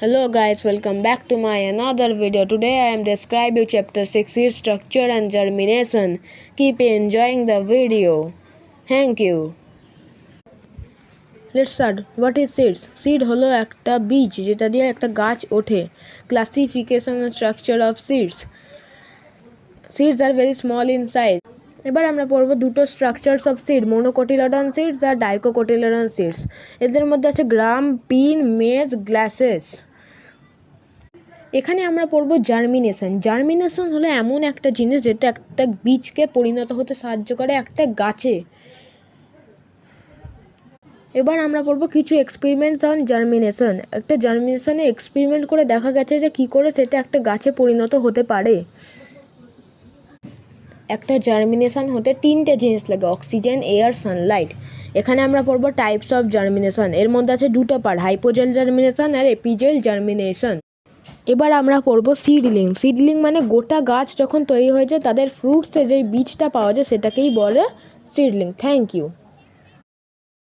Hello guys, welcome back to my another video. Today I am describing chapter 6 seed structure and germination. Keep enjoying the video. Thank you. Let's start. What is seeds? Seed হলো একটা বীজ যেটা দিয়ে একটা গাছ ওঠে. Classification and structure of seeds. Seeds are very small in size. এবার আমরা পড়ব দুটো structures of seed, monocotyledon seeds আর ডাইকোকটিলডন সিডস। এদের মধ্যে আছে গ্রাম, পিন, মেজ, গ্লাসেস। এখানে আমরা পড়ব জার্মিনেশন। জার্মিনেশন হলো এমন একটা জিনিস যেটা একটা বীজকে পরিণত হতে সাহায্য করে একটা গাছে। এবার আমরা পড়ব কিছু এক্সপেরিমেন্টস অন জার্মিনেশন। একটা জার্মিনেশনে এক্সপেরিমেন্ট করে দেখা গেছে যে কী করে সেটা একটা গাছে পরিণত হতে পারে। একটা জার্মিনেশন হতে তিনটে জিনিস লাগে, অক্সিজেন, এয়ার, সানলাইট। এখানে আমরা পড়ব টাইপস অফ জার্মিনেশন। এর মধ্যে আছে দুটো পার্ট, হাইপোজেল জার্মিনেশন আর এপিজেল জার্মিনেশন। এবার আমরা পড়ব সিডলিং। সিডলিং মানে গোটা গাছ যখন তৈরি হয়ে যায় তাদের ফ্রুটসে যেই বীজটা পাওয়া যায় সেটাকেই বলে সিডলিং। Thank you.